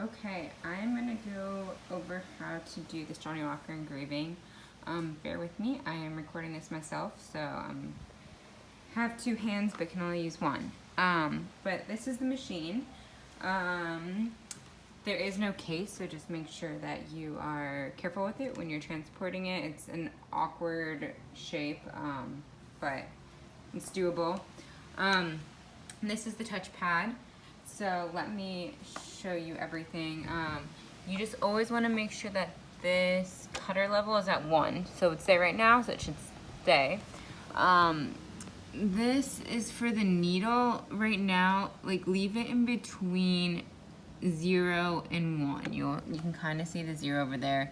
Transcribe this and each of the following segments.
Okay, I'm gonna go over how to do this Johnny Walker engraving. Bear with me, I am recording this myself, so have two hands but can only use one. But this is the machine. There is no case, so just make sure that you are careful with it when you're transporting it. It's an awkward shape, but it's doable. This is the touchpad. So let me show you everything. You just always want to make sure that this cutter level is at 1. So it would stay right now, so it should stay. This is for the needle right now. Like, leave it in between 0 and 1. You can kind of see the 0 over there.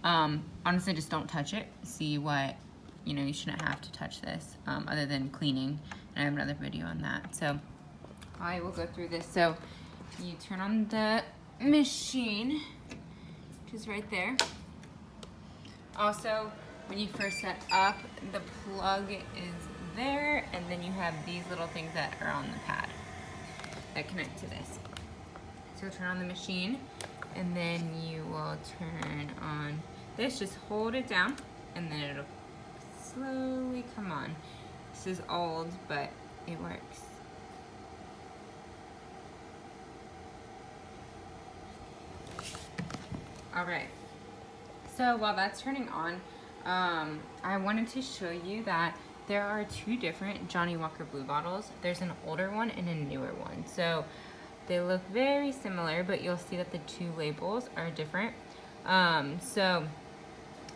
Honestly, just don't touch it. See what, you shouldn't have to touch this other than cleaning. And I have another video on that. So I will go through this. So you turn on the machine, which is right there. Also, when you first set up, the plug is there, and then you have these little things that are on the pad that connect to this. So turn on the machine, and then you will turn on this. Just hold it down, and then it'll slowly come on. This is old, but it works. All right, so while that's turning on, I wanted to show you that there are 2 different Johnny Walker Blue bottles. There's an older one and a newer one. So they look very similar, but you'll see that the 2 labels are different. So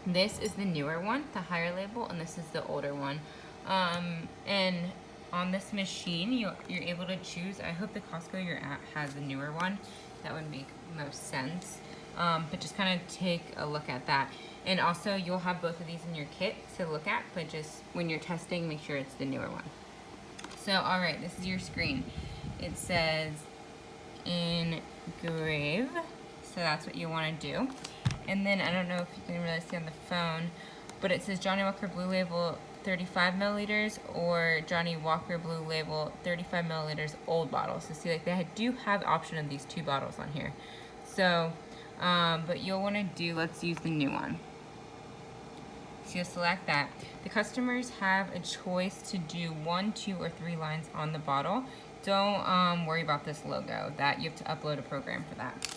this is the newer one, the higher label, and this is the older one. And on this machine, you're able to choose. I hope the Costco you're at has the newer one. That would make most sense. But just kind of take a look at that. And also, you'll have both of these in your kit to look at, but just when you're testing, make sure it's the newer one. So, all right, this is your screen. It says engrave, so that's what you want to do. And then, I don't know if you can really see on the phone, but it says Johnny Walker Blue Label 35 milliliters or Johnny Walker Blue Label 35 milliliters old bottle. So see, like, they do have the option of these 2 bottles on here. So, but you'll want to do, let's use the new one. So you'll select that. The customers have a choice to do 1, 2, or 3 lines on the bottle. Don't worry about this logo. That you have to upload a program for that.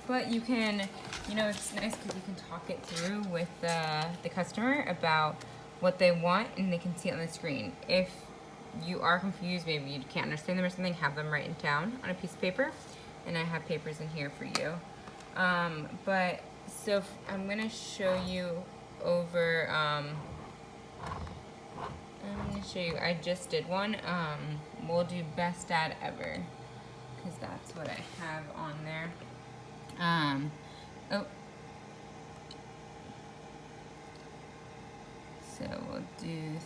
But you can, it's nice because you can talk it through with the customer about what they want, and they can see it on the screen. If you are confused, maybe you can't understand them or something, have them written down on a piece of paper. And I have papers in here for you. But so I'm gonna show you over, I'm gonna show you, I just did one. We'll do best dad ever, because that's what I have on there. So we'll do,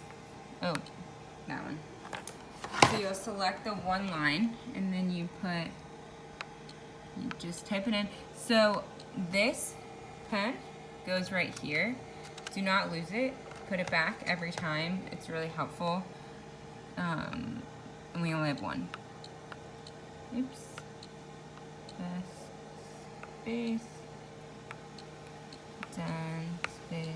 that one. So you'll select the 1 line, and then you just type it in. So this pen goes right here. Do not lose it. Put it back every time. It's really helpful. And we only have 1. Oops. Space. Done. Space.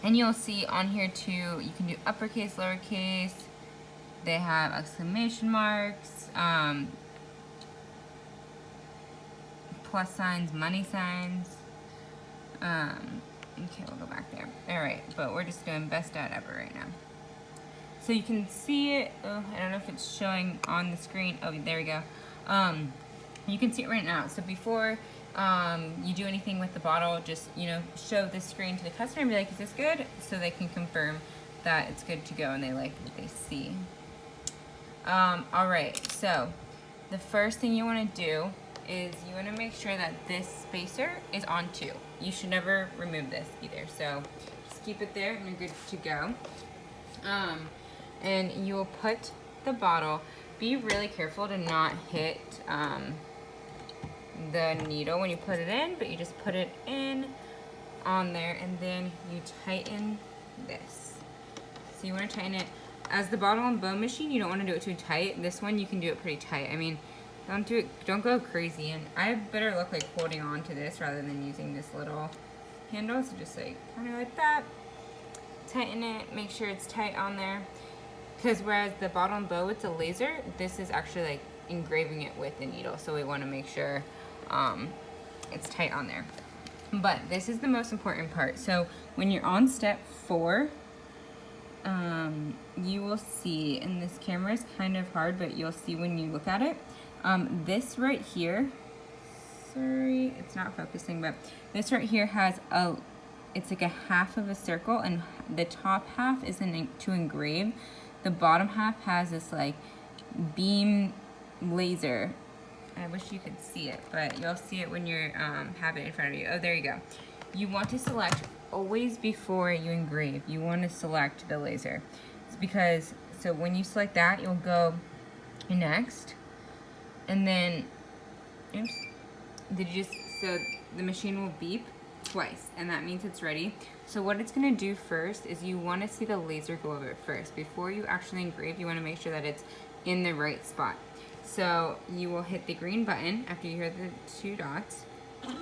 And you'll see on here too, you can do uppercase, lowercase. They have exclamation marks, plus signs, money signs. Okay, we'll go back there. All right, but we're just doing best dad ever right now. So you can see it. Oh, I don't know if it's showing on the screen. Oh, there we go. You can see it right now. So before you do anything with the bottle, just show the screen to the customer and be like, "Is this good?" So they can confirm that it's good to go and they like what they see. All right, so the first thing you want to do is you want to make sure that this spacer is on 2. You should never remove this either, so just keep it there and you're good to go. And you will put the bottle, be really careful to not hit the needle when you put it in, but you just put it in on there, and then you tighten this. So you want to tighten it as the bottle and bow machine, you don't want to do it too tight. This one, you can do it pretty tight. I mean, don't go crazy. And I have better luck like holding on to this rather than using this little handle. So just like kind of like that. Tighten it, make sure it's tight on there. Because whereas the bottle and bow, it's a laser, this is actually like engraving it with the needle. So we want to make sure it's tight on there. But this is the most important part. So when you're on step 4, you will see, and this camera is kind of hard, but you'll see when you look at it, this right here, sorry, it's not focusing, but this right here has it's like a half of a circle, and the top half is to engrave. The bottom half has this like beam laser. I wish you could see it, but you'll see it when you're have it in front of you. Oh, there you go. You want to select always before you engrave. You want to select the laser. It's because, so when you select that, you'll go next, and then, oops, so the machine will beep twice, and that means it's ready. So what it's gonna do first is you wanna see the laser go over it first. Before you actually engrave, you wanna make sure that it's in the right spot. So you will hit the green button after you hear the 2 dots, and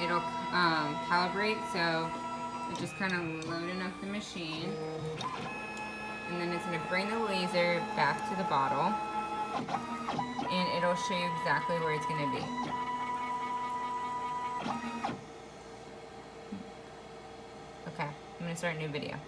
it'll calibrate, so it's just kind of loading up the machine, and then it's gonna bring the laser back to the bottle, and it'll show you exactly where it's gonna be. Okay, I'm gonna start a new video.